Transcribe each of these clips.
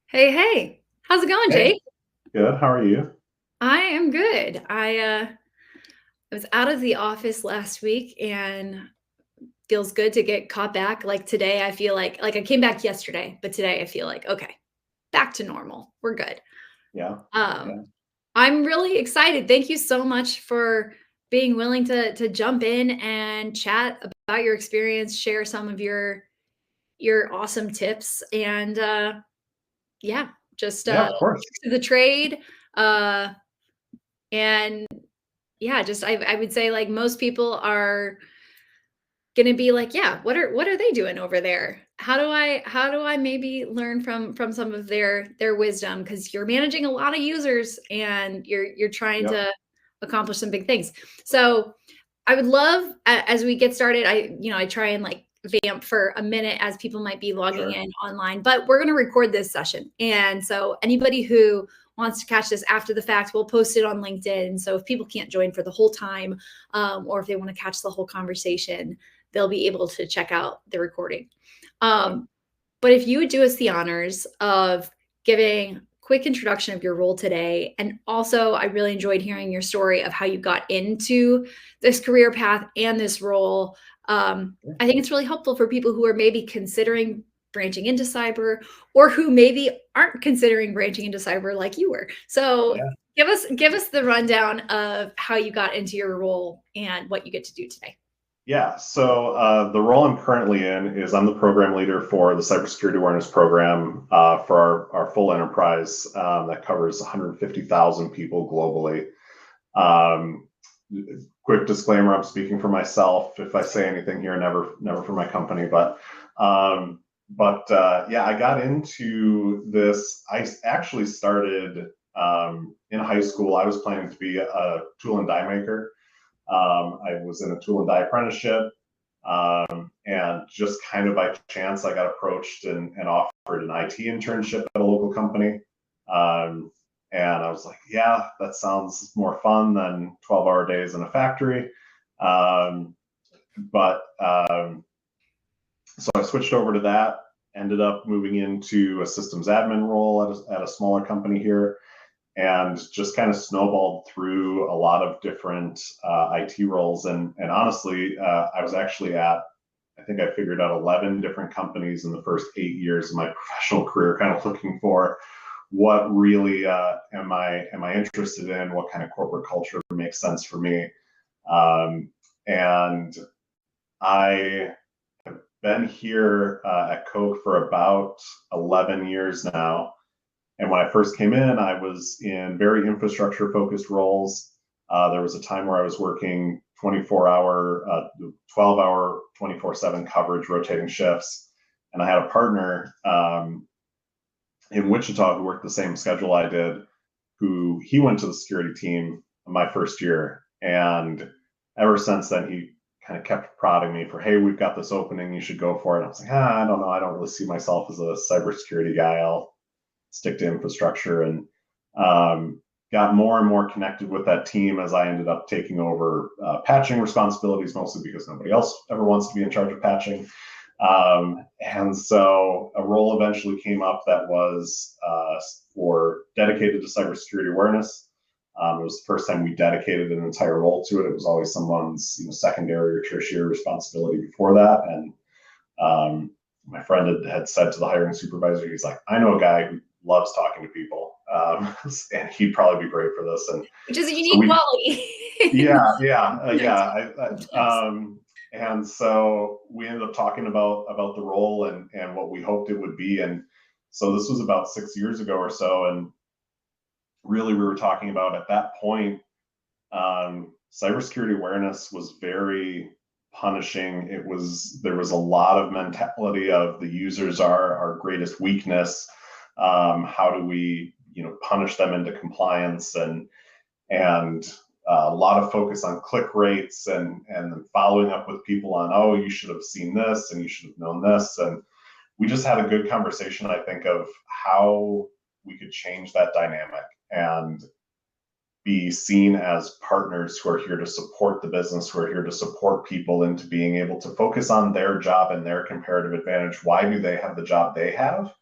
Hey, hey. How's it going, Hey, Jake? good. How are you? I am good. I was out of the office last week and feels good to get caught back. Like today I feel like I came back yesterday, but today I feel like okay, back to normal. We're good. Yeah. Um Yeah. I'm really excited. Thank you so much for being willing to jump in and chat about your experience, share some of your awesome tips and yeah, just Yeah, of course. to the trade. Uh and yeah, just I would say like most people are gonna be like, yeah, what are they doing over there? How do I maybe learn from some of their wisdom? Because you're managing a lot of users and you're trying Yep. to accomplish some big things. So I would love as we get started, I try and like vamp for a minute as people might be logging Sure. in online, but we're going to record this session. And so anybody who wants to catch this after the fact, we'll post it on LinkedIn. So if people can't join for the whole time, or if they want to catch the whole conversation, they'll be able to check out the recording. Yep. Um, but if you would do us the honors of giving quick introduction of your role today, and also I really enjoyed hearing your story of how you got into this career path and this role. Yeah. I think it's really helpful for people who are maybe considering branching into cyber or who maybe aren't considering branching into cyber like you were. So Yeah. give us the rundown of how you got into your role and what you get to do today. Yeah. So the role I'm currently in is I'm the program leader for the cybersecurity awareness program for our full enterprise that covers 150,000 people globally. Um, Quick disclaimer: I'm speaking for myself. If I say anything here, never for my company. Yeah, I got into this. I actually started in high school. I was planning to be a tool and die maker. I was in a tool and die apprenticeship, and just kind of by chance, I got approached and offered an IT internship at a local company. Um, and I was like, yeah, that sounds more fun than 12-hour days in a factory. Um, but so I switched over to that, ended up moving into a systems admin role at a smaller company here, and just kind of snowballed through a lot of different IT roles. And honestly, I was actually I think I figured out 11 different companies in the first 8 years of my professional career, kind of looking for what really am I interested in, what kind of corporate culture makes sense for me. And I have been here at Coke for about 11 years now. And when I first came in, I was in very infrastructure focused roles. There was a time where I was working 12-hour, 24/7 coverage, rotating shifts. And I had a partner in Wichita who worked the same schedule I did, who he went to the security team my first year. And ever since then, he kind of kept prodding me for, hey, we've got this opening, you should go for it. And I was like, I don't know. I don't really see myself as a cybersecurity guy. I'll stick to infrastructure, and got more and more connected with that team as I ended up taking over patching responsibilities, mostly because nobody else ever wants to be in charge of patching. And so a role eventually came up that was for dedicated to cybersecurity awareness. It was the first time we dedicated an entire role to it. It was always someone's secondary or tertiary responsibility before that. And my friend had said to the hiring supervisor, he's like, I know a guy who loves talking to people, and he'd probably be great for this. And Which is a so unique we, quality. Yes. and so we ended up talking about the role and what we hoped it would be. And so this was about 6 years ago or so, and really we were talking about at that point, cybersecurity awareness was very punishing. There was a lot of mentality of the users are our greatest weakness. How do we punish them into compliance, and a lot of focus on click rates and following up with people on, oh, you should have seen this and you should have known this. And we just had a good conversation, I think, of how we could change that dynamic and be seen as partners who are here to support the business, who are here to support people into being able to focus on their job and their comparative advantage. Why do they have the job they have?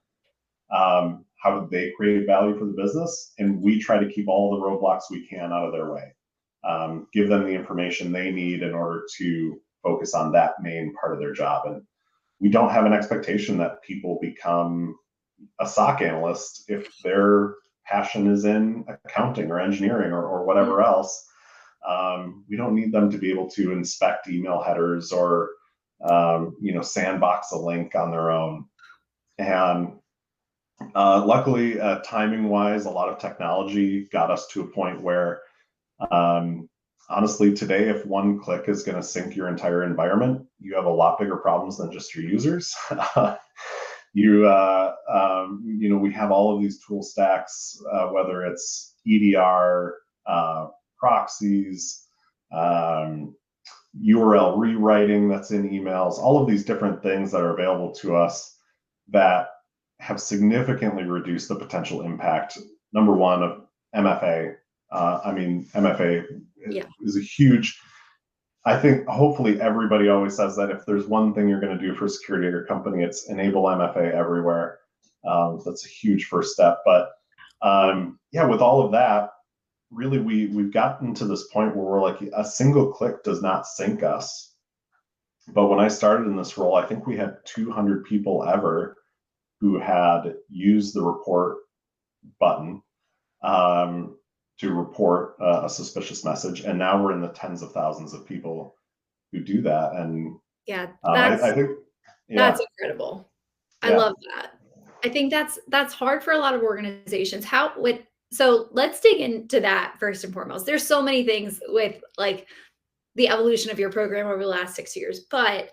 how do they create value for the business, and we try to keep all the roadblocks we can out of their way. Give them the information they need in order to focus on that main part of their job. And we don't have an expectation that people become a SOC analyst if their passion is in accounting or engineering or whatever else. We don't need them to be able to inspect email headers or sandbox a link on their own. And luckily, timing wise, a lot of technology got us to a point where honestly, today, if one click is going to sync your entire environment, you have a lot bigger problems than just your users. We have all of these tool stacks, whether it's EDR, proxies, URL rewriting that's in emails, all of these different things that are available to us that have significantly reduced the potential impact, number one, of MFA. MFA is a huge, I think hopefully everybody always says that if there's one thing you're going to do for security at your company, it's enable MFA everywhere. That's a huge first step. But with all of that, really we've gotten to this point where we're like, a single click does not sync us. But when I started in this role, I think we had 200 people ever who had used the report button to report a suspicious message, and now we're in the tens of thousands of people who do that. And I think that's incredible. I love that. I think that's hard for a lot of organizations. So let's dig into that first and foremost. There's so many things with like the evolution of your program over the last 6 years, but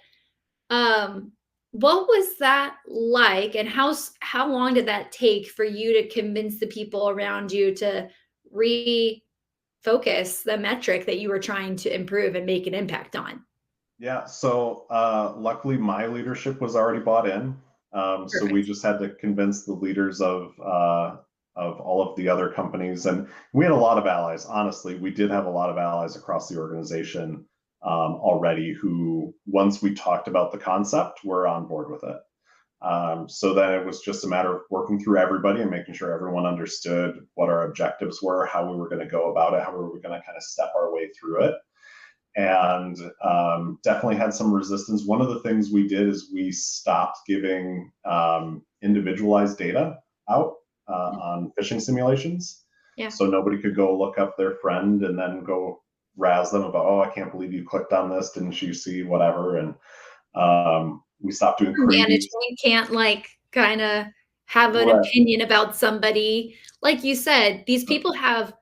what was that like, and how long did that take for you to convince the people around you to refocus the metric that you were trying to improve and make an impact on? Yeah, so luckily my leadership was already bought in. So we just had to convince the leaders of all of the other companies. And we had a lot of allies. Honestly, we did have a lot of allies across the organization already who, once we talked about the concept, were on board with it. So then it was just a matter of working through everybody and making sure everyone understood what our objectives were, how we were going to go about it, how we were going to kind of step our way through it. And definitely had some resistance. One of the things we did is we stopped giving individualized data out on phishing simulations. Yeah. So nobody could go look up their friend and then go razz them about, oh, I can't believe you clicked on this. Didn't you see whatever? And we stopped doing management can't like kind of have an opinion about somebody. Like you said, these people have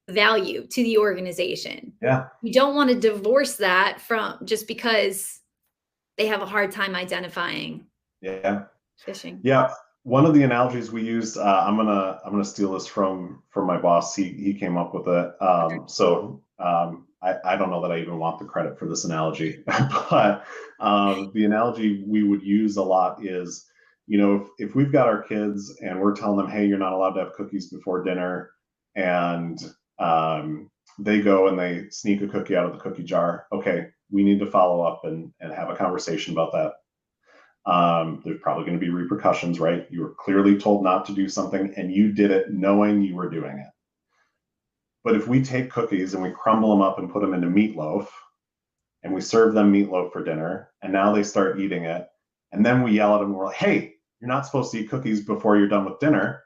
value to the organization. Yeah. You don't want to divorce that from just because they have a hard time identifying phishing. Yeah. One of the analogies we used, I'm gonna steal this from my boss. He came up with it. I don't know that I even want the credit for this analogy, but the analogy we would use a lot is, if we've got our kids and we're telling them, hey, you're not allowed to have cookies before dinner, and they go and they sneak a cookie out of the cookie jar. Okay, we need to follow up and have a conversation about that. There's probably going to be repercussions, right? You were clearly told not to do something and you did it knowing you were doing it. But if we take cookies and we crumble them up and put them into meatloaf and we serve them meatloaf for dinner, and now they start eating it, and then we yell at them, we're like, hey, you're not supposed to eat cookies before you're done with dinner.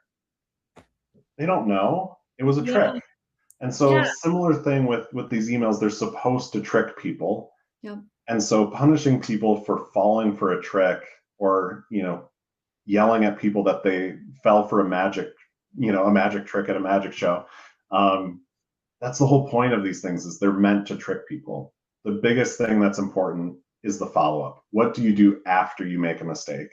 They don't know. It was a trick. And so similar thing with these emails, they're supposed to trick people. Yeah. And so punishing people for falling for a trick, or, yelling at people that they fell for a magic trick at a magic show. That's the whole point of these things, is they're meant to trick people. The biggest thing that's important is the follow-up. What do you do after you make a mistake?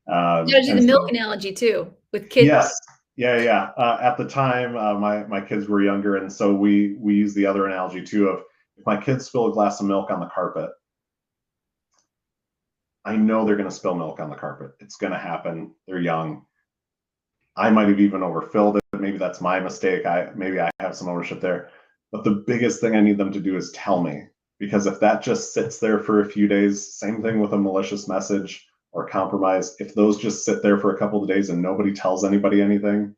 You gotta do the milk analogy too with kids. Yes. Yeah. At the time, my kids were younger, and so we use the other analogy too of, if my kids spill a glass of milk on the carpet, I know they're going to spill milk on the carpet. It's going to happen. They're young. I might have even overfilled it. Maybe that's my mistake. Maybe I have some ownership there. But the biggest thing I need them to do is tell me, because if that just sits there for a few days, same thing with a malicious message, or compromise, if those just sit there for a couple of days and nobody tells anybody anything,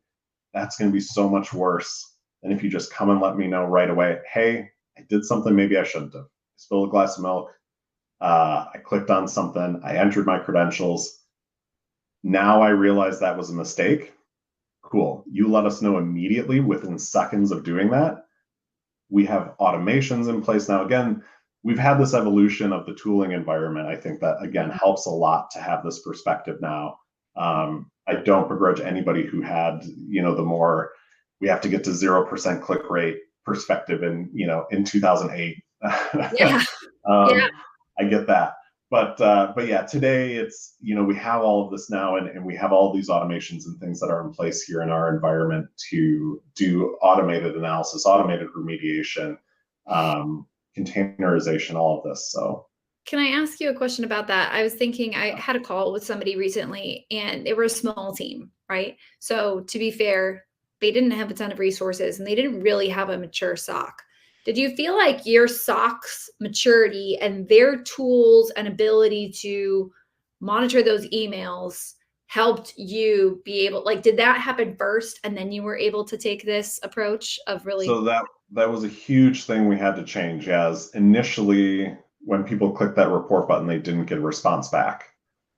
that's going to be so much worse than if you just come and let me know right away. Hey, I did something maybe I shouldn't have. I spilled a glass of milk. I clicked on something. I entered my credentials. Now I realize that was a mistake. Cool. You let us know immediately within seconds of doing that. We have automations in place now. Again, we've had this evolution of the tooling environment. I think that, again, helps a lot to have this perspective now. I don't begrudge anybody who had, the more we have to get to 0% click rate perspective in 2008. Yeah. Yeah. I get that. But yeah, today it's, we have all of this now, and we have all these automations and things that are in place here in our environment to do automated analysis, automated remediation, containerization, all of this. So Can I ask you a question about that? I was thinking I had a call with somebody recently and they were a small team, right? So to be fair, they didn't have a ton of resources and they didn't really have a mature SOC. Did you feel like your SOC's maturity and their tools and ability to monitor those emails helped you be able, like, did that happen first and then you were able to take this approach of really? so that was a huge thing we had to change, as initially when people clicked that report button, they didn't get a response back.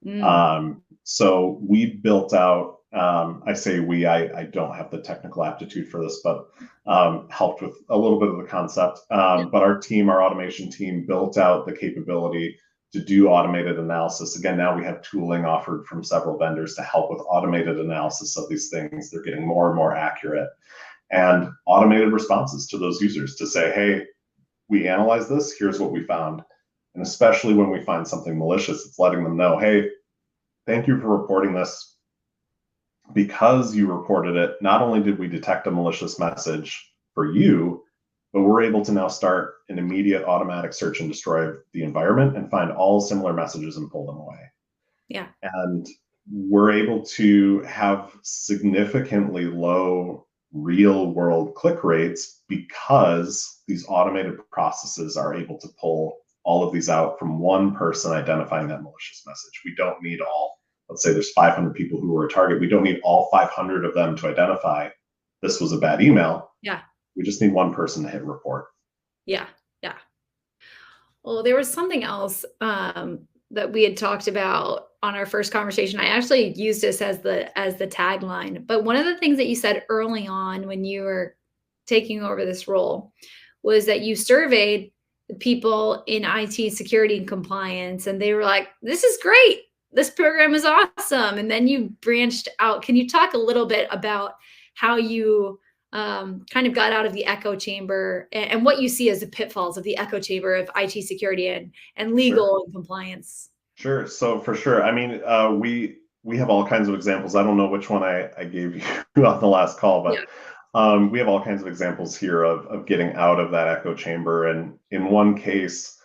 Mm, So we built out, I say we, I don't have the technical aptitude for this, but helped with a little bit of the concept. yeah, But our automation team built out the capability to do automated analysis. Again, now we have tooling offered from several vendors to help with automated analysis of these things. They're getting more and more accurate, and automated responses to those users to say, hey, we analyzed this, here's what we found. And especially when we find something malicious, it's letting them know, hey, thank you for reporting this. Because you reported it, not only did we detect a malicious message for you, but we're able to now start an immediate automatic search and destroy the environment and find all similar messages and pull them away. yeah, And we're able to have significantly low real world click rates because these automated processes are able to pull all of these out from one person identifying that malicious message. We don't need all, let's say there's 500 people who were a target. We don't need all 500 of them to identify this was a bad email. yeah, We just need one person to hit report. yeah, yeah. Well, there was something else that we had talked about on our first conversation. I actually used this as the tagline. But one of the things that you said early on when you were taking over this role was that you surveyed the people in IT security and compliance, and they were like, "This is great. This program is awesome." And then you branched out. Can you talk a little bit about how you kind of got out of the echo chamber and what you see as the pitfalls of the echo chamber of IT security and Sure. legal and compliance. Sure. So for sure. I mean, we have all kinds of examples. I don't know which one I gave you on the last call, Yeah. but we have all kinds of examples here of getting out of that echo chamber. And in one case,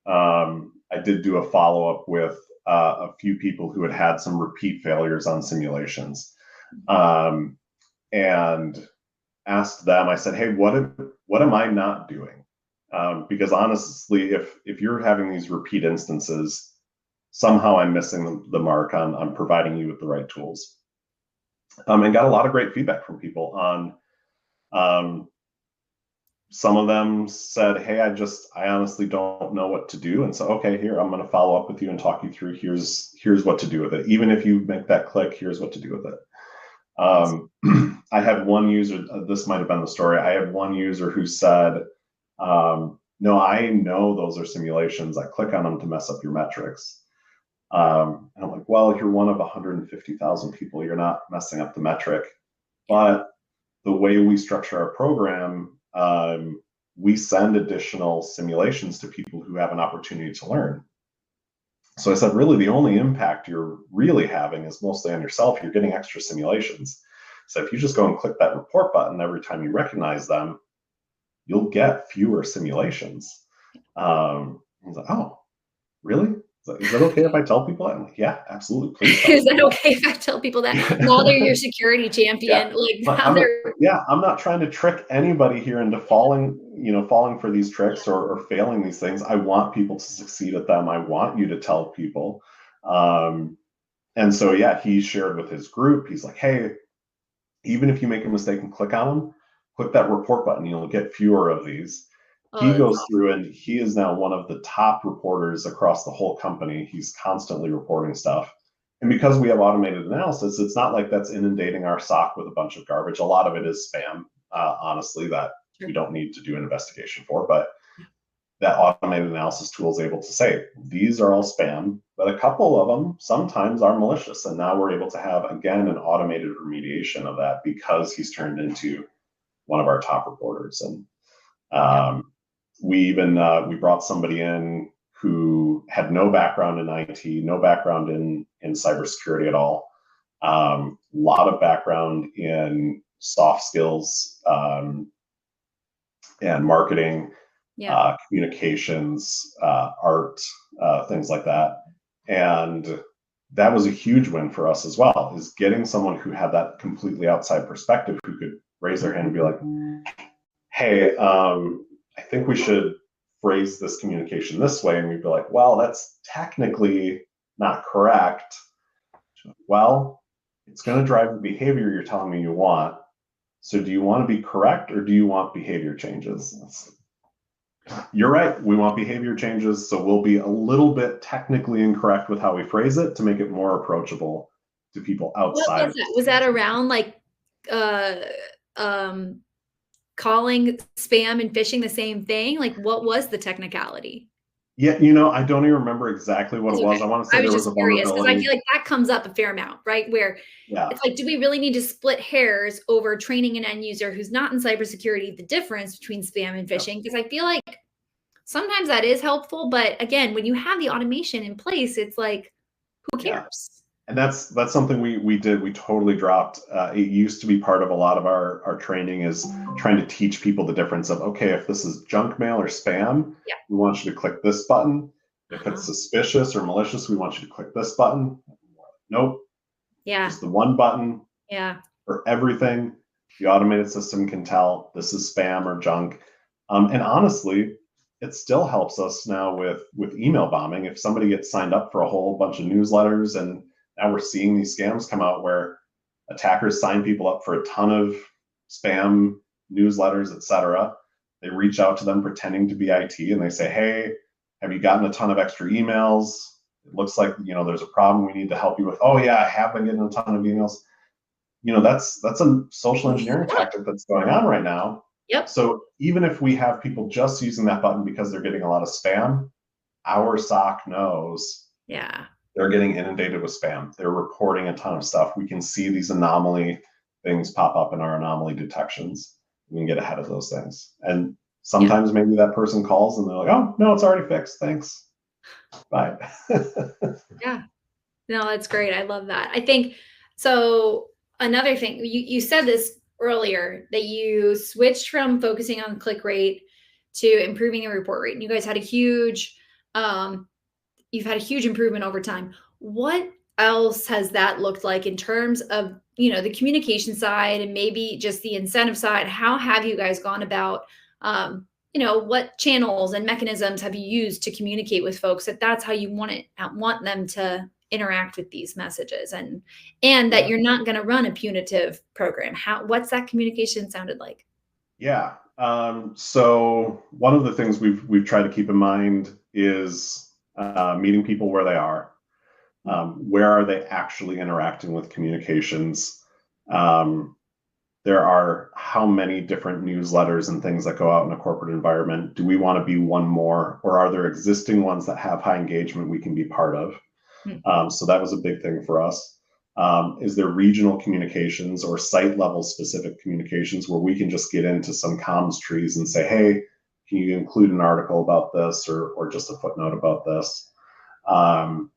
I did do a follow up with a few people who had had some repeat failures on simulations, and asked them. I said, "Hey, what am I not doing?" Because honestly, if you're having these repeat instances, somehow I'm missing the mark on providing you with the right tools. And got a lot of great feedback from people on. Um, some of them said, "Hey, I honestly don't know what to do," and so, okay, here, I'm going to follow up with you and talk you through. Here's what to do with it. Even if you make that click, here's what to do with it. I had one user. This might have been the story. I had one user who said, "No, I know those are simulations. I click on them to mess up your metrics." And I'm like, "Well, you're one of 150,000 people. You're not messing up the metric, but the way we structure our program, we send additional simulations to people who have an opportunity to learn." So I said, really, the only impact you're really having is mostly on yourself. You're getting extra simulations. So if you just go and click that report button every time you recognize them, you'll get fewer simulations. I was like, oh, really? Is that okay if I tell people that? I'm like, yeah, absolutely. Please tell Is that people okay if I tell people that while they're your security yeah, champion, like but how they're I'm not trying to trick anybody here into falling for these tricks or failing these things. I want people to succeed at them. I want you to tell people. And so, yeah, he shared with his group, he's like, hey, even if you make a mistake and click on them, click that report button. You'll get fewer of these. Oh, He that's goes awesome. through and he is now one of the top reporters across the whole company. He's constantly reporting stuff. And because we have automated analysis, it's not like that's inundating our SOC with a bunch of garbage. A lot of it is spam, honestly, that we Sure. don't need to do an investigation for. But that automated analysis tool is able to say these are all spam, but a couple of them sometimes are malicious. And now we're able to have, again, an automated remediation of that because he's turned into one of our top reporters. And Yeah. we even we brought somebody in who had no background in IT, no background in cybersecurity at all. A lot of background in soft skills and marketing, Yeah. communications, art, things like that. And that was a huge win for us as well, is getting someone who had that completely outside perspective who could raise their hand and be like, hey, I think we should phrase this communication this way. And we'd be like, well, that's technically not correct. Well, it's going to drive the behavior you're telling me you want. So do you want to be correct or do you want behavior changes? You're right. We want behavior changes. So we'll be a little bit technically incorrect with how we phrase it to make it more approachable to people What outside was of that? this Was that industry. around like uh um calling spam and phishing the same thing? Like what was the technicality? Yeah, I don't even remember exactly what it That's was. okay. I want to say I was there was just a curious because I vulnerability. feel like that comes up a fair amount, right? Where Yeah, it's like, do we really need to split hairs over training an end user who's not in cybersecurity, the difference between spam and yeah, phishing? Because I feel like sometimes that is helpful, but again, when you have the automation in place, it's like, who yeah. cares? And that's something we did. We totally dropped. It used to be part of a lot of our training is trying to teach people the difference of, okay, if this is junk mail or spam, Yeah. we want you to click this button. If it's Uh-huh. suspicious or malicious, we want you to click this button. Nope, Yeah. just the one button Yeah. for everything. The automated system can tell this is spam or junk. And honestly, it still helps us now with email bombing. If somebody gets signed up for a whole bunch of newsletters, and now we're seeing these scams come out where attackers sign people up for a ton of spam newsletters, etc. They reach out to them pretending to be IT, and they say, "Hey, have you gotten a ton of extra emails? It looks like there's a problem we need to help you with." Oh yeah, I have been getting a ton of emails. That's a social engineering Yeah. tactic that's going on right now. Yep. So even if we have people just using that button because they're getting a lot of spam, our SOC knows Yeah. they're getting inundated with spam. They're reporting a ton of stuff. We can see these anomaly things pop up in our anomaly detections. We can get ahead of those things. And Yeah. sometimes maybe that person calls and they're like, oh, no, it's already fixed. Thanks. Bye. Yeah. No, that's great. I love that. I think so. Another thing, you said this earlier that you switched from focusing on click rate to improving the report rate. And you guys had a huge, um, you've had a huge improvement over time. What else has that looked like in terms of, the communication side and maybe just the incentive side? How have you guys gone about, what channels and mechanisms have you used to communicate with folks that that's how you want them to interact with these messages and that Yeah. you're not going to run a punitive program? What's that communication sounded like? Yeah. So one of the things we've tried to keep in mind is meeting people where they are. Where are they actually interacting with communications? Um, there are how many different newsletters and things that go out in a corporate environment? Do we want to be one more, or are there existing ones that have high engagement we can be part of? Hmm. So that was a big thing for us. Is there regional communications or site level specific communications where we can just get into some comms trees and say, hey, can you include an article about this or just a footnote about this? Um,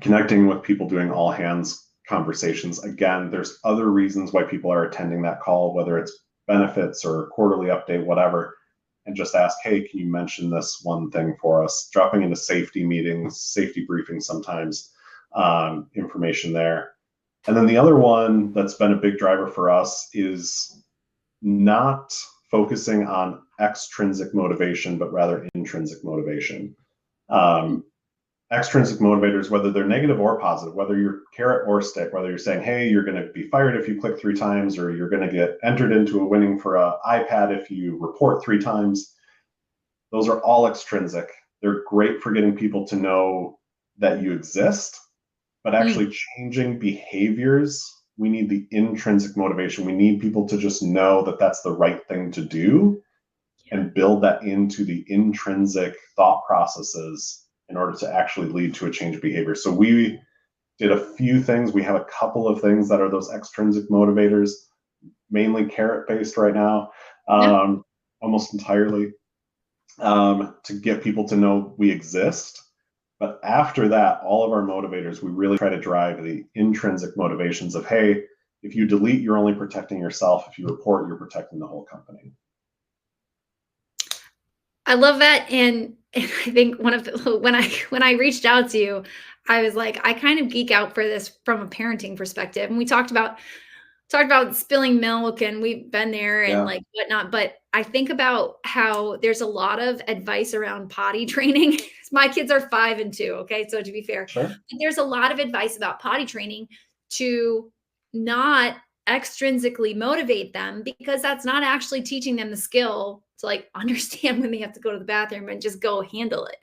Connecting with people doing all hands conversations. Again, there's other reasons why people are attending that call, whether it's benefits or quarterly update, whatever, and just ask, hey, can you mention this one thing for us? Dropping into safety meetings, safety briefings sometimes, information there. And then the other one that's been a big driver for us is not focusing on extrinsic motivation, but rather intrinsic motivation. Um, extrinsic motivators, whether they're negative or positive, whether you're carrot or stick, whether you're saying, hey, you're going to be fired if you click 3 times, or you're going to get entered into a winning for an iPad if you report 3 times. Those are all extrinsic. They're great for getting people to know that you exist, but Mm, actually changing behaviors, we need the intrinsic motivation. We need people to just know that that's the right thing to do yeah. and build that into the intrinsic thought processes in order to actually lead to a change of behavior. So we did a few things. We have a couple of things that are those extrinsic motivators, mainly carrot based right now, Yeah. almost entirely, to get people to know we exist. But after that, all of our motivators, we really try to drive the intrinsic motivations of, hey, if you delete, you're only protecting yourself. If you report, you're protecting the whole company. I love that, and I think one of the when I reached out to you, I was like, I kind of geek out for this from a parenting perspective, and we talked about spilling milk, and we've been there and, Yeah, like, whatnot, but I think about how there's a lot of advice around potty training. My kids are 5 and 2, okay, so to be fair. sure. But there's a lot of advice about potty training to not extrinsically motivate them because that's not actually teaching them the skill to, like, understand when they have to go to the bathroom and just go handle it.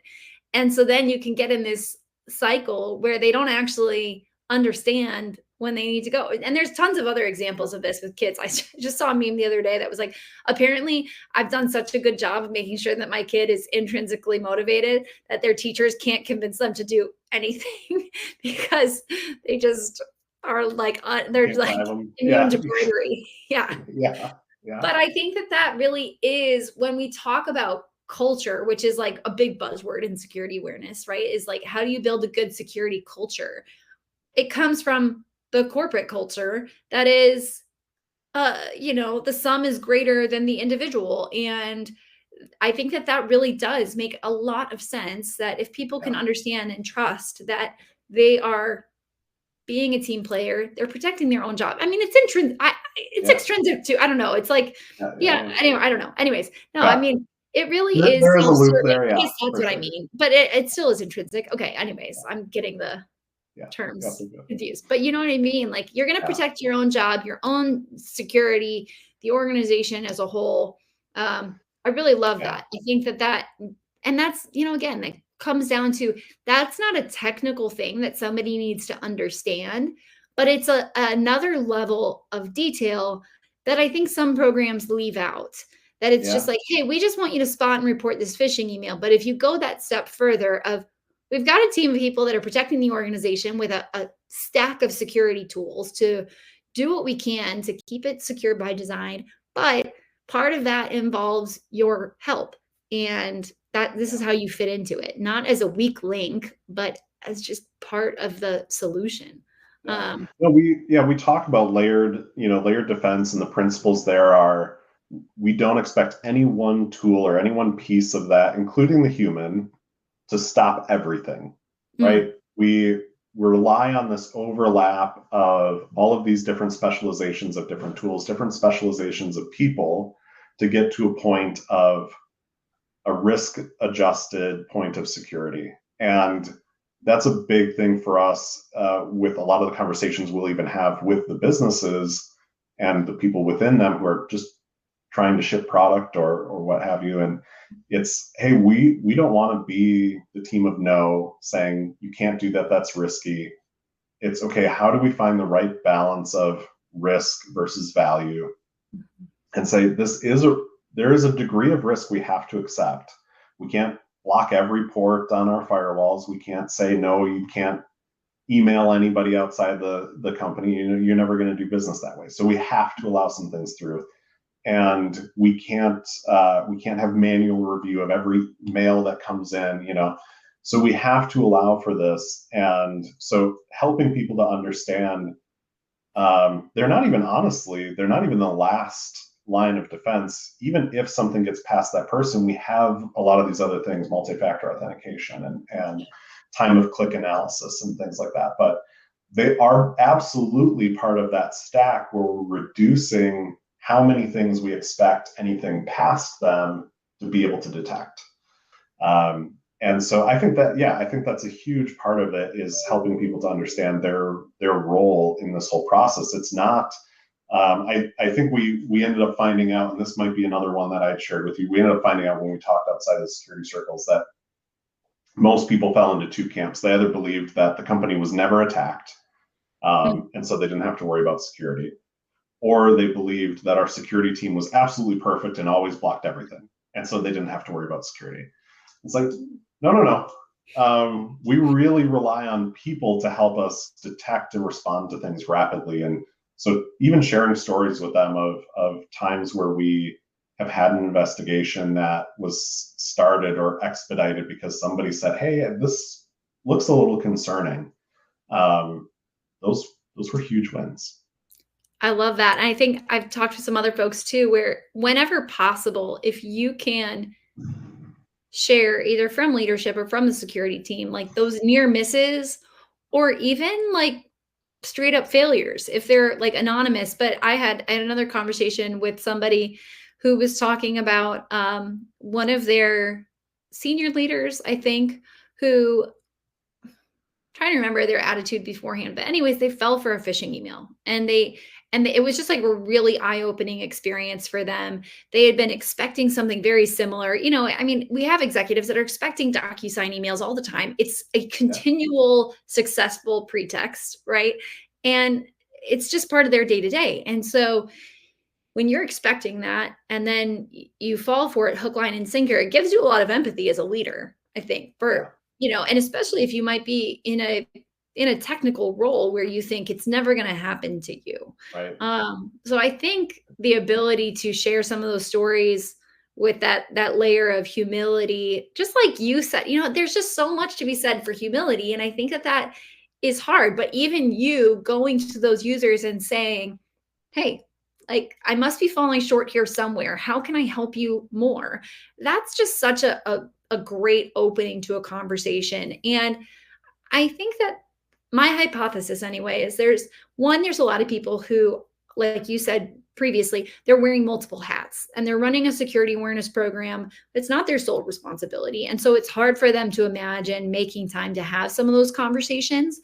And so then you can get in this cycle where they don't actually understand when they need to go. And there's tons of other examples of this with kids. I just saw a meme the other day that was like, apparently, I've done such a good job of making sure that my kid is intrinsically motivated that their teachers can't convince them to do anything because they just are like, they're Can't like drive them. immune Yeah, to bravery. Yeah. yeah, yeah, But I think that that really is when we talk about culture, which is like a big buzzword in security awareness, right? Is like, how do you build a good security culture? It comes from the corporate culture that is, the sum is greater than the individual. And I think that that really does make a lot of sense that if people can yeah, understand and trust that they are being a team player, they're protecting their own job. I mean, it's yeah, extrinsic too. I don't know. It's like, yeah, yeah, yeah. anyway, I don't know. Anyways, no, I Yeah. mean, it really is There is a self-serving. loop there, I yeah, guess that's for what I sure. mean, but it still is intrinsic. Okay, anyways, I'm getting the Yeah, yeah, terms we're good. confused. But you know what I mean? Like you're gonna Yeah, protect your own job, your own security, the organization as a whole. I really love yeah, that. I think that and that's, again, that comes down to that's not a technical thing that somebody needs to understand, but it's another level of detail that I think some programs leave out. That it's just yeah, like, hey, we just want you to spot and report this phishing email. But if you go that step further of we've got a team of people that are protecting the organization with a stack of security tools to do what we can to keep it secure by design. But part of that involves your help. And that this is yeah. how you fit into it, not as a weak link, but as just part of the solution. Yeah. Um, No, we talk about layered defense, and the principles there are we don't expect any one tool or any one piece of that, including the human, to stop everything, mm, right? We rely on this overlap of all of these different specializations of different tools, different specializations of people to get to a point of a risk adjusted point of security. And that's a big thing for us with a lot of the conversations we'll even have with the businesses and the people within them who are just trying to ship product or what have you. And it's, hey, we don't want to be the team of no saying you can't do that, that's risky. It's okay, how do we find the right balance of risk versus value and say there is a degree of risk we have to accept. We can't block every port on our firewalls. We can't say no, you can't email anybody outside the company. You're never going to do business that way. So we have to allow some things through, and we can't have manual review of every mail that comes in. So we have to allow for this, and so helping people to understand they're not even the last line of defense. Even if something gets past that person, we have a lot of these other things, multi-factor authentication and time of click analysis and things like that. But they are absolutely part of that stack where we're reducing how many things we expect anything past them to be able to detect. And so I think that, yeah, I think that's a huge part of it, is helping people to understand their role in this whole process. It's not, I think we ended up finding out, and this might be another one that I had shared with you. We ended up finding out when we talked outside of the security circles that most people fell into two camps. They either believed that the company was never attacked, and so they didn't have to worry about security, or they believed that our security team was absolutely perfect and always blocked everything, and so they didn't have to worry about security. It's like, no, no, no. We really rely on people to help us detect and respond to things rapidly. And so even sharing stories with them of times where we have had an investigation that was started or expedited because somebody said, hey, this looks a little concerning. Um, those were huge wins. I love that. And I think I've talked to some other folks too, where whenever possible, if you can share either from leadership or from the security team, like those near misses or even like straight up failures if they're like anonymous. But I had another conversation with somebody who was talking about one of their senior leaders, I think, who trying to remember their attitude beforehand, but anyways, they fell for a phishing email, it was just like a really eye-opening experience for them. They had been expecting something very similar. I mean, we have executives that are expecting DocuSign emails all the time. It's a Yeah, continual successful pretext, right? And it's just part of their day to day. And so when you're expecting that and then you fall for it hook, line, and sinker, it gives you a lot of empathy as a leader, I think, yeah, and especially if you might be in a technical role where you think it's never going to happen to you. right. So I think the ability to share some of those stories with that layer of humility, just like you said, there's just so much to be said for humility, and I think that is hard. But even you going to those users and saying, hey, like I must be falling short here somewhere. How can I help you more? That's just such a great opening to a conversation. And I think that my hypothesis anyway is there's a lot of people who, like you said previously, they're wearing multiple hats and they're running a security awareness program. It's not their sole responsibility. And so it's hard for them to imagine making time to have some of those conversations.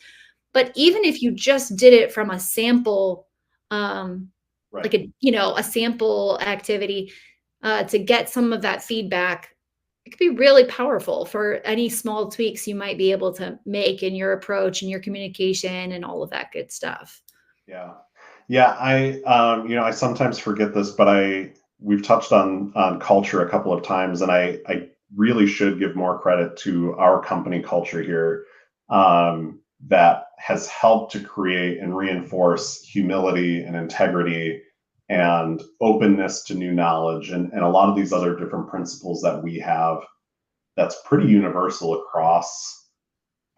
But even if you just did it from a sample, like Right. a sample activity, to get some of that feedback, it could be really powerful for any small tweaks you might be able to make in your approach and your communication and all of that good stuff. Yeah. Yeah, I sometimes forget this, but we've touched on culture a couple of times, and I really should give more credit to our company culture here, that has helped to create and reinforce humility and integrity and openness to new knowledge, and a lot of these other different principles that we have that's pretty universal across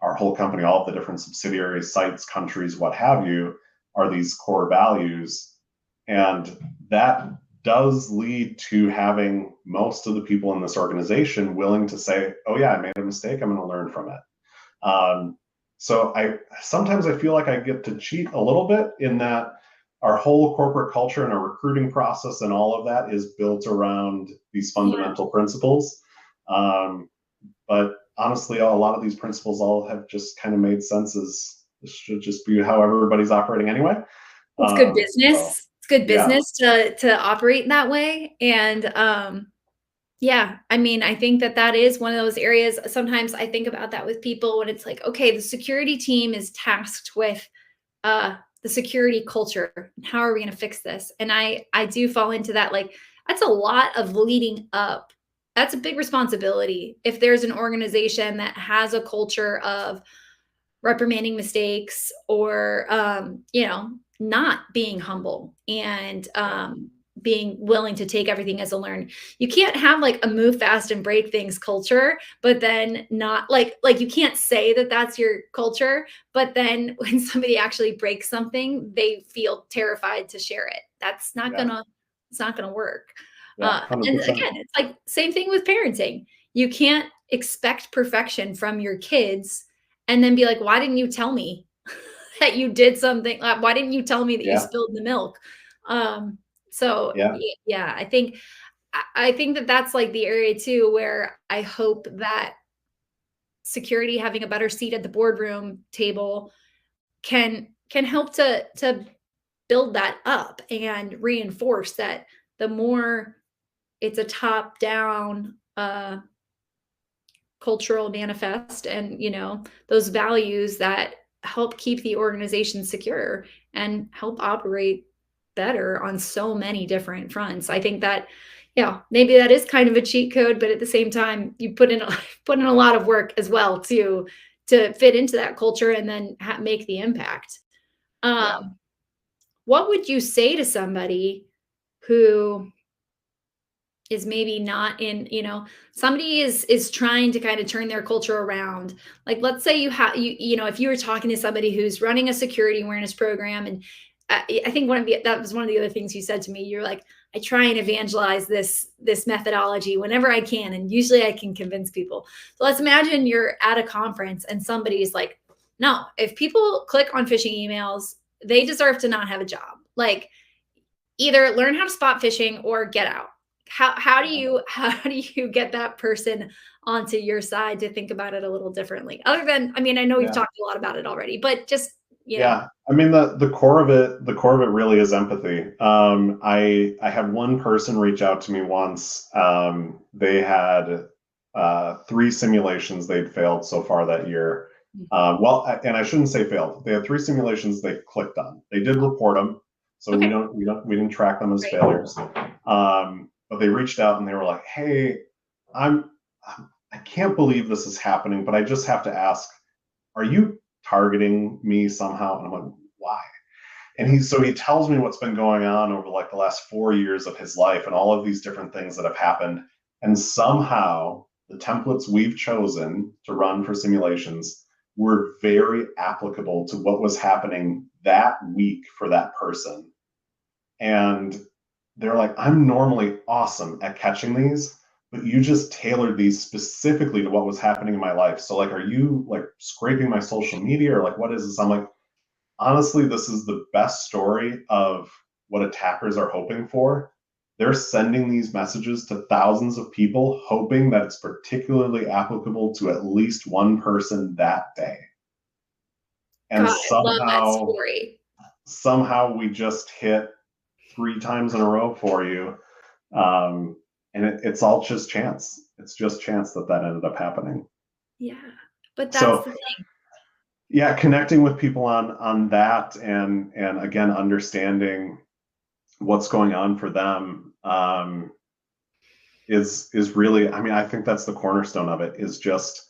our whole company, all of the different subsidiaries, sites, countries, what have you, are these core values. And that does lead to having most of the people in this organization willing to say, oh yeah, I made a mistake, I'm going to learn from it. So I feel like I get to cheat a little bit in that our whole corporate culture and our recruiting process and all of that is built around these Yeah. fundamental principles. Um, but honestly, a lot of these principles all have just kind of made sense as this should just be how everybody's operating anyway. It's good So business. It's good yeah, business to operate in that way. And yeah, I mean, I think that is one of those areas. Sometimes I think about that with people when it's like, okay, the security team is tasked with the security culture. How are we going to fix this? And I do fall into that. Like, that's a lot of leading up. That's a big responsibility. If there's an organization that has a culture of reprimanding mistakes or not being humble and yeah, being willing to take everything as a learn. You can't have like a move fast and break things culture, but then not like you can't say that that's your culture, but then when somebody actually breaks something they feel terrified to share it. That's not yeah, gonna it's not gonna work. yeah, 100%. And again, it's like same thing with parenting. You can't expect perfection from your kids and then be like, "Why didn't you tell me that you did something? Why didn't you tell me that you Yeah, spilled the milk?" Um, so yeah, yeah, I think that that's like the area too where I hope that security, having a better seat at the boardroom table can help to build that up and reinforce that the more it's a top down cultural manifest, and those values that help keep the organization secure and help operate better on so many different fronts. I think that, yeah, maybe that is kind of a cheat code, but at the same time you put in put in a lot of work as well to fit into that culture and then make the impact. Yeah. What would you say to somebody who is maybe not in, somebody is trying to kind of turn their culture around? Like, let's say if you were talking to somebody who's running a security awareness program, and I think that was one of the other things you said to me. You're like, I try and evangelize this methodology whenever I can, and usually I can convince people. So let's imagine you're at a conference and somebody's like, no, if people click on phishing emails, they deserve to not have a job. Like, either learn how to spot phishing or get out. How do you get that person onto your side to think about it a little differently? Other than, I mean, I know we've Yeah. talked a lot about it already, but just, Yeah. I mean, the core of it really is empathy. I had one person reach out to me once. They had 3 simulations they'd failed so far that year. And I shouldn't say failed. They had 3 simulations they clicked on. They did report them, so okay, we didn't track them as right. failures. But they reached out and they were like, "Hey, I'm I can't believe this is happening, but I just have to ask, are you targeting me somehow?" And I'm like, "Why?" And he tells me what's been going on over like the last 4 years of his life and all of these different things that have happened. And somehow the templates we've chosen to run for simulations were very applicable to what was happening that week for that person. And they're like, "I'm normally awesome at catching these, but you just tailored these specifically to what was happening in my life. So like, are you like scraping my social media, or like, what is this?" I'm like, honestly, this is the best story of what attackers are hoping for. They're sending these messages to thousands of people, hoping that it's particularly applicable to at least one person that day. And God, I love that story. somehow we just hit 3 times in a row for you. And it's all just chance. It's just chance that ended up happening. Yeah, but that's So the thing. yeah, connecting with people on that, and again understanding what's going on for them, is really, I mean, I think that's the cornerstone of it, is just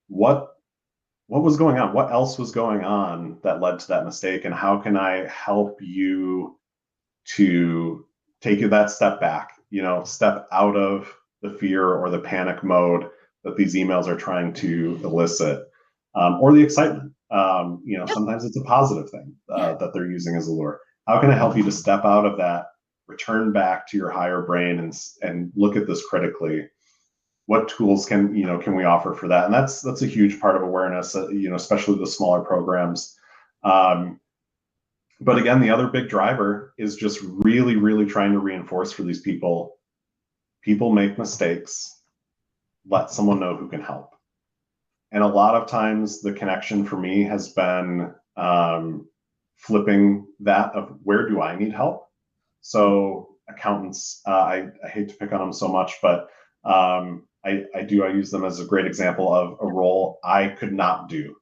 what was going on, what else was going on that led to that mistake, and how can I help you to take you that step back, step out of the fear or the panic mode that these emails are trying to elicit, or the excitement. Yep. Sometimes it's a positive thing Yeah. that they're using as a lure. How can I help you to step out of that, return back to your higher brain, and look at this critically? What tools can we offer for that? And that's a huge part of awareness, especially the smaller programs. But again, the other big driver is just really, really trying to reinforce for these people make mistakes, let someone know who can help. And a lot of times the connection for me has been flipping that of, where do I need help? So accountants, I hate to pick on them so much, but I use them as a great example of a role I could not do.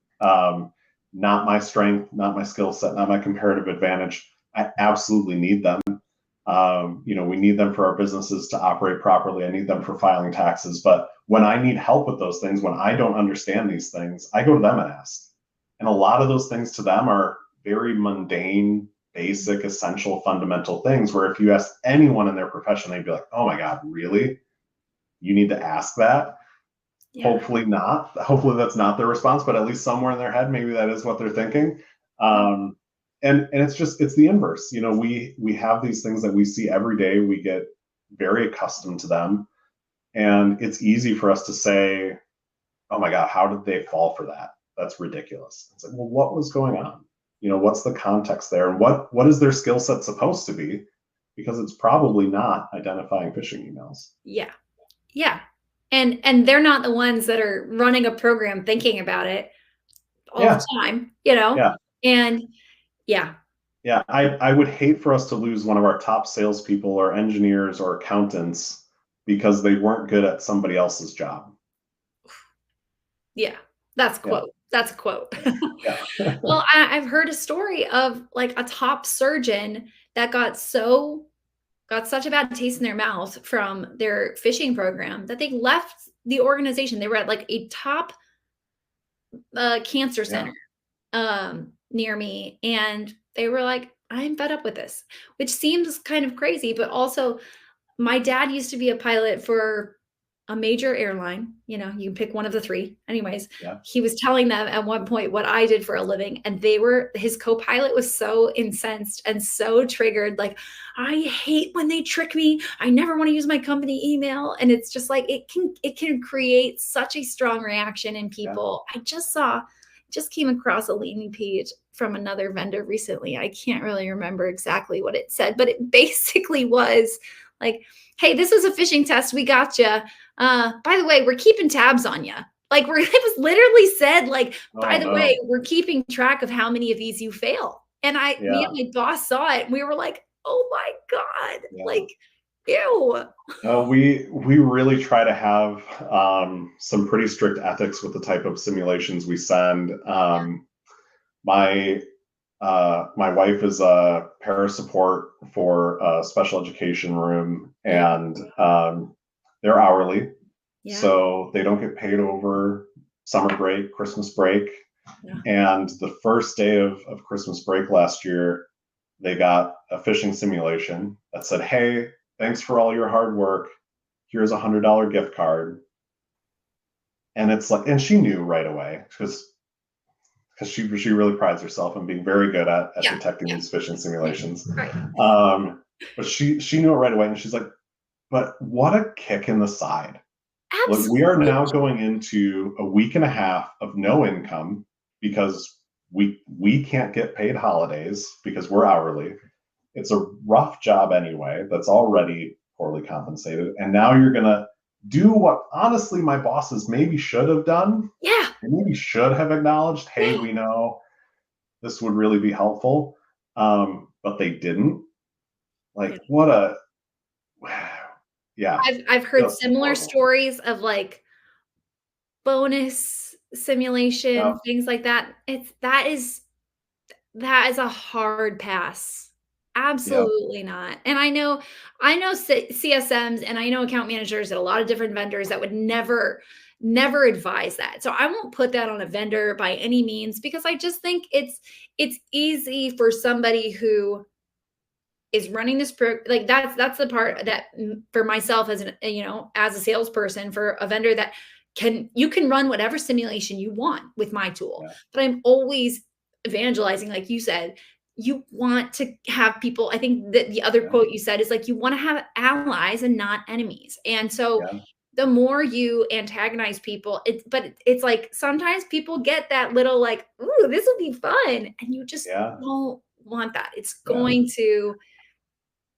Not my strength, not my skill set, not my comparative advantage. I absolutely need them. We need them for our businesses to operate properly. I need them for filing taxes. But when I need help with those things, when I don't understand these things, I go to them and ask. And a lot of those things to them are very mundane, basic, essential, fundamental things, where if you ask anyone in their profession, they'd be like, "Oh my God, really? You need to ask that?" Yeah. Hopefully not. Hopefully that's not their response, but at least somewhere in their head, maybe that is what they're thinking. Yeah. And it's the inverse. We have these things that we see every day. We get very accustomed to them, and it's easy for us to say, "Oh my God, how did they fall for that? That's ridiculous." It's like, well, what was going on? What's the context there, and what is their skill set supposed to be? Because it's probably not identifying phishing emails. Yeah. Yeah. And they're not the ones that are running a program thinking about it all the Yeah, time, you know? yeah, And yeah, yeah. I would hate for us to lose one of our top salespeople or engineers or accountants because they weren't good at somebody else's job. yeah, that's a Yeah, quote. That's a quote. yeah, Well, I've heard a story of like a top surgeon that got such a bad taste in their mouth from their phishing program that they left the organization. They were at like a top cancer yeah, center near me, and they were like, I'm fed up with this, which seems kind of crazy, but also my dad used to be a pilot for a major airline. You know, you can pick one of the three. Anyways, yeah, he was telling them at one point what I did for a living, and his co pilot was so incensed and so triggered. Like, I hate when they trick me. I never want to use my company email. And it's just like, it can create such a strong reaction in yeah, people. Just came across a landing page from another vendor recently. I can't really remember exactly what it said, but it basically was like, hey, this is a phishing test. We got you. By the way, we're keeping tabs on you. Like, it was literally said, like, by oh the way, no, we're keeping track of how many of these you fail. And me yeah, and my boss saw it, and we were like, oh my God, yeah. like, ew. We really try to have some pretty strict ethics with the type of simulations we send. My my wife is a para support for a special education room, Yeah, and they're hourly, yeah, so they don't get paid over summer break, Christmas break. yeah. And the first day of Christmas break last year, they got a phishing simulation that said, "Hey, thanks for all your hard work. Here's $100 gift card." And it's like, and she knew right away because she really prides herself on being very good at Yeah, detecting yeah, these phishing yeah, simulations. right. But she knew it right away, and she's like, "But what a kick in the side! Like, we are Absolutely. now going into a week and a half of no income because we can't get paid holidays because we're hourly. It's a rough job anyway. That's already poorly compensated, and now you're gonna do what honestly my bosses maybe should have done. Yeah, They maybe should have acknowledged, hey, yeah, we know this would really be helpful, but they didn't. yeah. Like, what a yeah, I've heard just similar horrible. stories of like bonus Yeah, simulation, things like that. That is a hard pass. yeah, Absolutely not. And I know CSMs and I know account managers at a lot of different vendors that would never advise that. So I won't put that on a vendor by any means because I just think it's easy for somebody who is running this like that's the yeah, part that for myself as an as a salesperson for a vendor that you can run whatever simulation you want with my tool, yeah, but I'm always evangelizing like you said. You want to have people. I think that the other yeah, quote you said is like you want to have allies and not enemies, and so yeah, the more you antagonize people, it's like sometimes people get that little like, ooh, this will be fun, and you just yeah, don't want that. It's yeah. going to,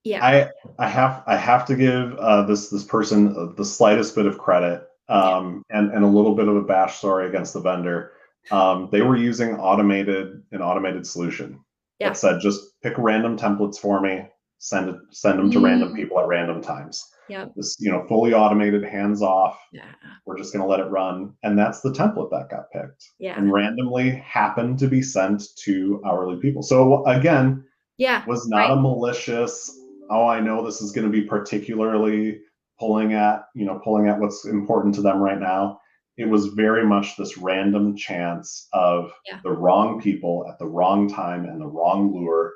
yeah, I I have to give this person the slightest bit of credit, yeah, and a little bit of a bash story against the vendor. They were using an automated solution that yeah. said just pick random templates for me, send them to random Mm, people at random times. yep, This, fully automated, hands off. yeah, We're just going to let it run, and that's the template that got picked yeah, and randomly happened to be sent to hourly people. So again, yeah, was not right, a malicious, oh, I know this is going to be particularly pulling at what's important to them right now. It was very much this random chance of yeah, the wrong people at the wrong time and the wrong lure.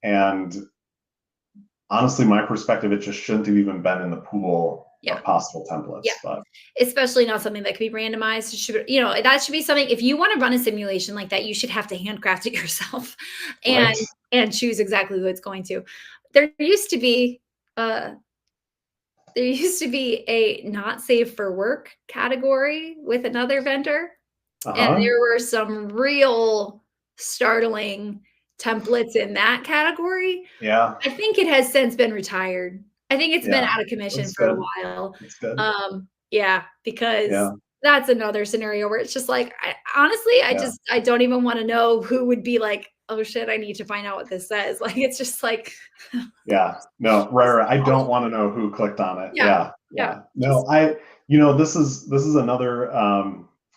And honestly, my perspective, it just shouldn't have even been in the pool yeah, of possible yeah. templates. But Especially not something that could be randomized. It should, that should be something. If you want to run a simulation like that, you should have to handcraft it yourself, and right, choose exactly who it's going to. There used to be, uh, there used to be a not safe for work category with another vendor. And uh-huh, there were some real startling templates in that category. yeah, I think it has since been retired. I think it's been yeah, out of commission that's for a good, while. that's good. Um, Yeah, because Yeah, that's another scenario where it's just like, honestly, yeah, I don't even wanna know who would be like, "Oh, shit, I need to find out what this says." Like, it's just like, yeah. No, right, just right. I all don't want to know who clicked on it. yeah, Yeah, yeah, yeah. No, just this is another.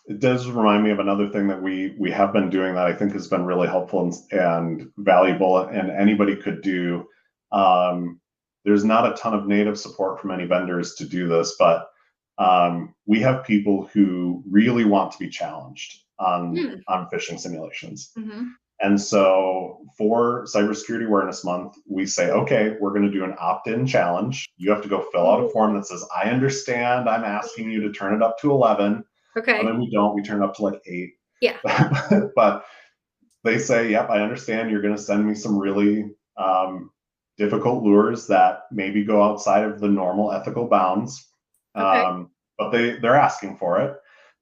It does remind me of another thing that we have been doing that I think has been really helpful and valuable, and anybody could do. Um, there's not a ton of native support from any vendors to do this, but we have people who really want to be challenged mm, on phishing simulations. mhm. And so for Cybersecurity Awareness Month, we say, okay, we're going to do an opt in challenge. You have to go fill out a form Ooh, that says, I understand I'm asking you to turn it up to 11. And okay. then we don't, we turn it up to like 8. Yeah, But they say, yep, I understand you're going to send me some really difficult lures that maybe go outside of the normal ethical bounds. okay. But they're asking for it.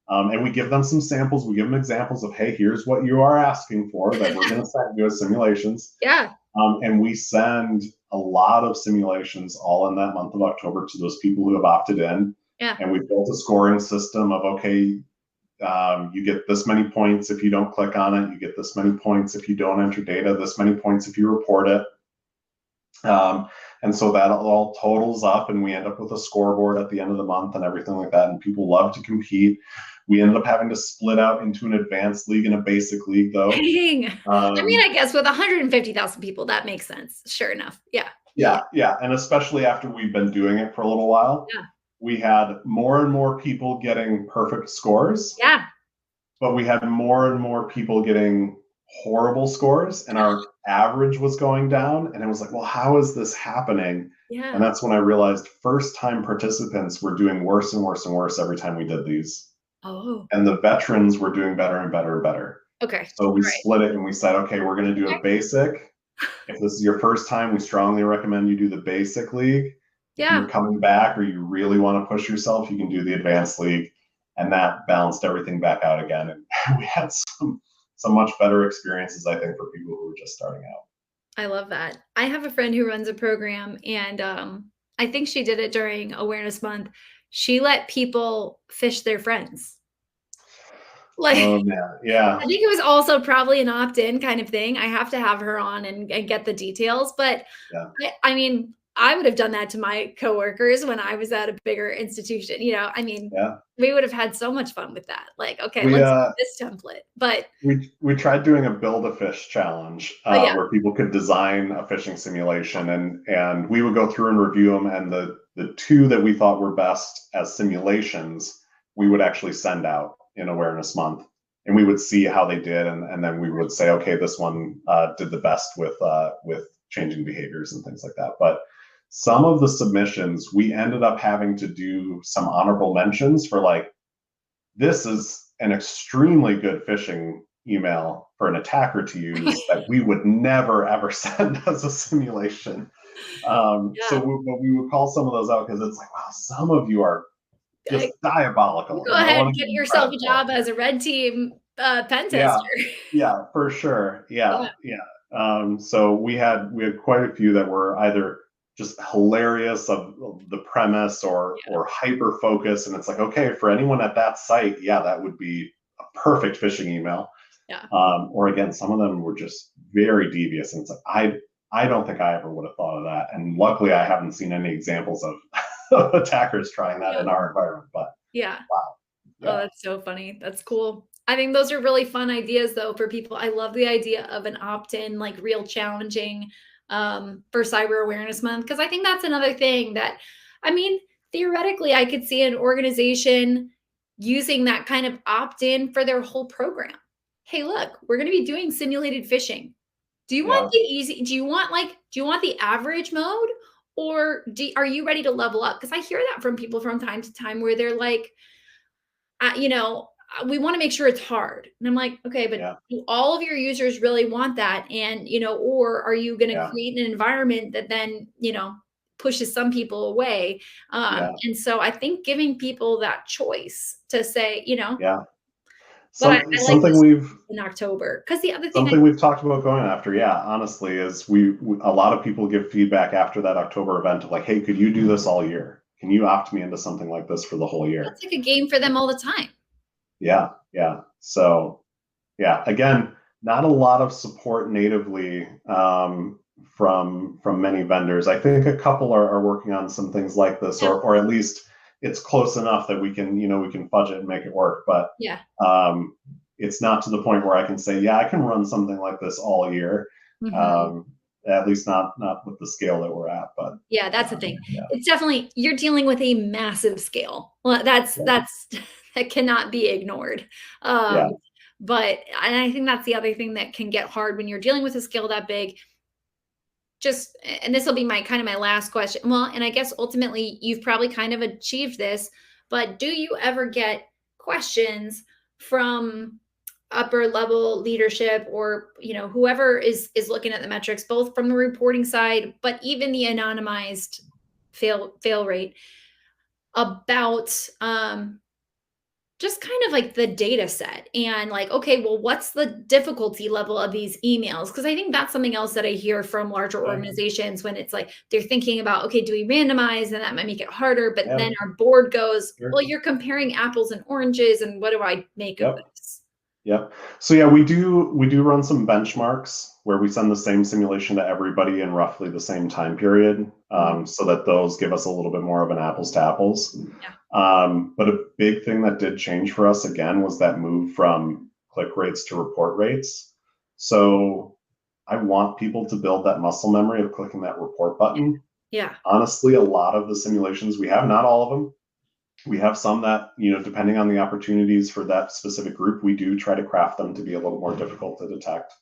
And we give them some samples. We give them examples of, hey, here's what you are asking for that we're going to send you as simulations. Yeah, And we send a lot of simulations all in that month of October to those people who have opted in. yeah. And we built a scoring system of, okay, you get this many points if you don't click on it. You get this many points if you don't enter data, this many points if you report it. And so that all totals up, and we end up with a scoreboard at the end of the month and everything like that. And people love to compete. We ended up having to split out into an advanced league and a basic league, though. Dang. I mean, Um, I guess with 150,000 people, that makes sense. Sure enough. Yeah, yeah, yeah, yeah, yeah. And especially after we've been doing it for a little while, yeah, we had more and more people getting perfect scores, yeah, but we had more and more people getting horrible scores, and our average was going down. And it was like, well, how is this happening? And yeah. that's when I realized first time participants were doing worse and worse and worse every time we did these. Oh, And the veterans were doing better and better and better. okay. So we Alright. split it and we said, okay, we're going to do Okay. a basic. If this is your first time, we strongly recommend you do the basic league. If Yeah. you're coming back or you really want to push yourself, you can do the advanced league. And that balanced everything back out again. And we had some much better experiences, I think, for people who were just starting out. I love that. I have a friend who runs a program, and, I think she did it during Awareness Month. She let people fish their friends. Like, Oh man, I yeah, think it was also probably an opt-in kind of thing. I have to have her on and get the details, but yeah, I mean, I would have done that to my coworkers when I was at a bigger institution, I mean, yeah. we would have had so much fun with that. Like, "Okay, We let's do uh this template." But we tried doing a build a fish challenge yeah. where people could design a fishing simulation, and we would go through and review them, and the two that we thought were best as simulations we would actually send out in Awareness Month, and we would see how they did, and then we would say, okay, this one did the best with changing behaviors and things like that. But some of the submissions we ended up having to do some honorable mentions for, like, this is an extremely good phishing email for an attacker to use that we would never ever send as a simulation. Yeah. But we would call some of those out because it's like, wow, some of you are I just You diabolical, go and I ahead want and to get give you yourself credit a for it. job as a red team, pen Yeah, tester. yeah, for sure. Yeah, Yeah, yeah. So we had quite a few that were either just hilarious of the premise yeah, or hyper focus, and it's like, okay, for anyone at that site, yeah, that would be a perfect phishing email. yeah, Or again, some of them were just very devious, and it's like I don't think I ever would have thought of that. And luckily, I haven't seen any examples of, of attackers trying that yeah, in our environment. But yeah. wow, Oh, yeah, that's so funny. That's cool. I think those are really fun ideas though for people. I love the idea of an opt-in, like real challenging for Cyber Awareness Month because I think that's another thing that I mean, theoretically I could see an organization using that kind of opt-in for their whole program. Hey, look, we're going to be doing simulated phishing. Do you want yeah, the easy do you want the average mode or are you ready to level up? Because I hear that from people from time to time where they're like we want to make sure it's hard. And I'm like, okay, but yeah, do all of your users really want that? And, or are you going to yeah, create an environment that then, pushes some people away? yeah. And so I think giving people that choice to say, Yeah. but Some I like something this we've in October. Because the other thing something we've talked about going after, yeah, honestly, is a lot of people give feedback after that October event of like, hey, could you do this all year? can you opt me into something like this for the whole year? That's like a game for them all the time. Yeah, yeah. So yeah, again, not a lot of support natively from many vendors. I think a couple are working on some things like this, Yeah. or at least it's close enough that we can, we can budget and make it work. But Yeah. um, it's not to the point where I can say, yeah, I can run something like this all year. Mhm. Um, at least not with the scale that we're at. But Yeah, that's the thing. yeah, It's definitely you're dealing with a massive scale. Well, yeah, that's that cannot be ignored. yeah, But and I think that's the other thing that can get hard when you're dealing with a scale that big. Just and this will be my kind of my last question. Well, and I guess ultimately you've probably kind of achieved this, but do you ever get questions from upper level leadership or whoever is looking at the metrics both from the reporting side but even the anonymized fail rate about just kind of like the data set and like, okay, well, what's the difficulty level of these emails? Because I think that's something else that I hear from larger yeah, organizations when it's like they're thinking about, okay, do we randomize? And that might make it harder. But yeah, then our board goes, well, sure. you're comparing apples and oranges. And what do I make of Yep. this? Yep. So yeah, we do run some benchmarks where we send the same simulation to everybody in roughly the same time period, Mhm. so that those give us a little bit more of an apples to apples. Yeah. But a big thing that did change for us again was that move from click rates to report rates. So I want people to build that muscle memory of clicking that report button. Yeah. Honestly, a lot of the simulations we have, not all of them, we have some that, depending on the opportunities for that specific group, we do try to craft them to be a little more difficult to detect.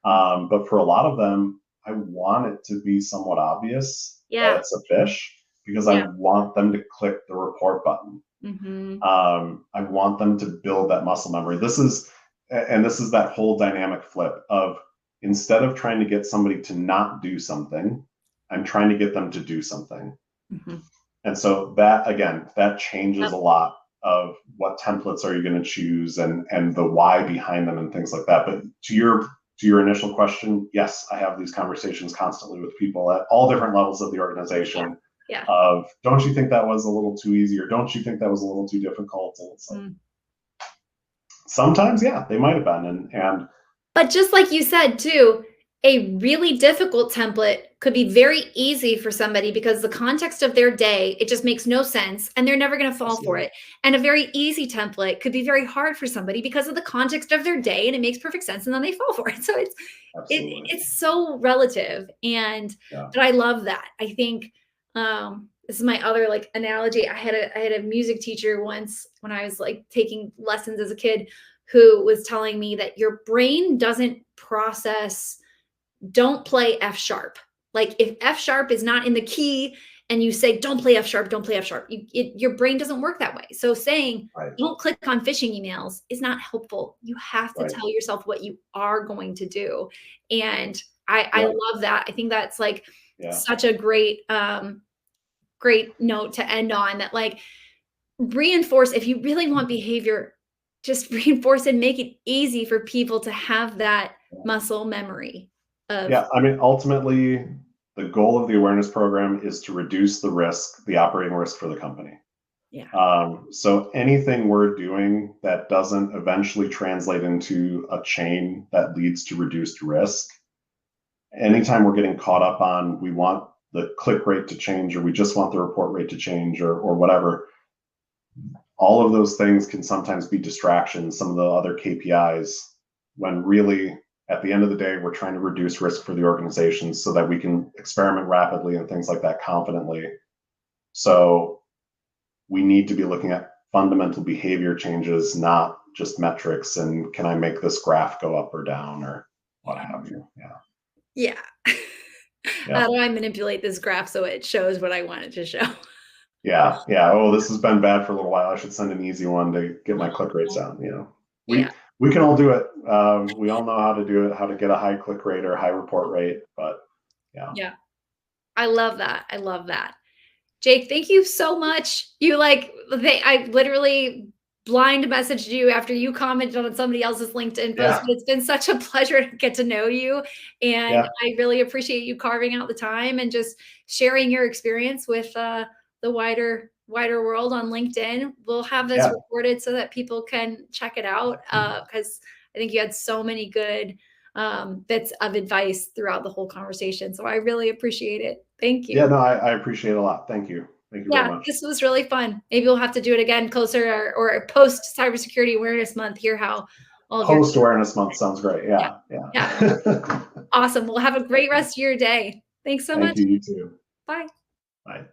But for a lot of them, I want it to be somewhat obvious that Yeah. it's a fish because I Yeah. want them to click the report button. Hmm. I want them to build that muscle memory. This is that whole dynamic flip of instead of trying to get somebody to not do something, I'm trying to get them to do something. Hmm. And so that again, that changes Yep. a lot of what templates are you going to choose and the why behind them and things like that. But to your initial question, yes, I have these conversations constantly with people at all different levels of the Yeah. organization Yeah. of don't you think that was a little too easy or don't you think that was a little too difficult? And it's like Mm. sometimes, yeah, they might have been. And But just like you said too, a really difficult template could be very easy for somebody because the context of their day, it just makes no sense and they're never going to fall for absolutely, it. And a very easy template could be very hard for somebody because of the context of their day and it makes perfect sense and then they fall for it. So absolutely. it's so relative and Yeah. but I love that. I think this is my other like analogy. I had a music teacher once when I was like taking lessons as a kid who was telling me that your brain doesn't process, don't play F sharp. Like if F sharp is not in the key and you say, don't play F sharp, don't play F sharp, your brain doesn't work that way. So saying, Right. don't click on phishing emails is not helpful. You have to Right. tell yourself what you are going to do. And I Yep. love that. I think that's like Yeah. such a great note to end on that like reinforce if you really want behavior, just reinforce and make it easy for people to have that muscle memory of Yeah, I mean, ultimately, the goal of the awareness program is to reduce the risk, the operating risk for the company. yeah. So anything we're doing that doesn't eventually translate into a chain that leads to reduced risk, anytime we're getting caught up on we want the click rate to change or we just want the report rate to change or whatever, all of those things can sometimes be distractions, some of the other KPIs, when really at the end of the day, we're trying to reduce risk for the organization so that we can experiment rapidly and things like that confidently. So we need to be looking at fundamental behavior changes, not just metrics and can I make this graph go up or down or what have you. Yeah. Yeah. Yeah. How do I manipulate this graph so it shows what I want it to show? Yeah. Yeah. Oh, this has been bad for a little while. I should send an easy one to get my click rates down. Yeah. We can all do it. We all know how to do it, how to get a high click rate or a high report rate. But yeah. Yeah. I love that. I love that. Jake, thank you so much. I literally blind messaged you after you commented on somebody else's LinkedIn post, Yeah. but it's been such a pleasure to get to know you. And Yeah. I really appreciate you carving out the time and just sharing your experience with the the wider world on LinkedIn. We'll have this Yeah. recorded so that people can check it out, because I think you had so many good bits of advice throughout the whole conversation. So I really appreciate it. Thank Yeah, you. no, I appreciate it a lot. Thank you. Thank you very Yeah, much. this was really fun. Maybe we'll have to do it again closer, or post Cybersecurity Awareness Month, hear how all of your Post Awareness Month sounds great. yeah, Yeah, yeah. yeah. Awesome. Well, have a great rest of your day. Thanks so Thank much. you. You too. Bye. Bye.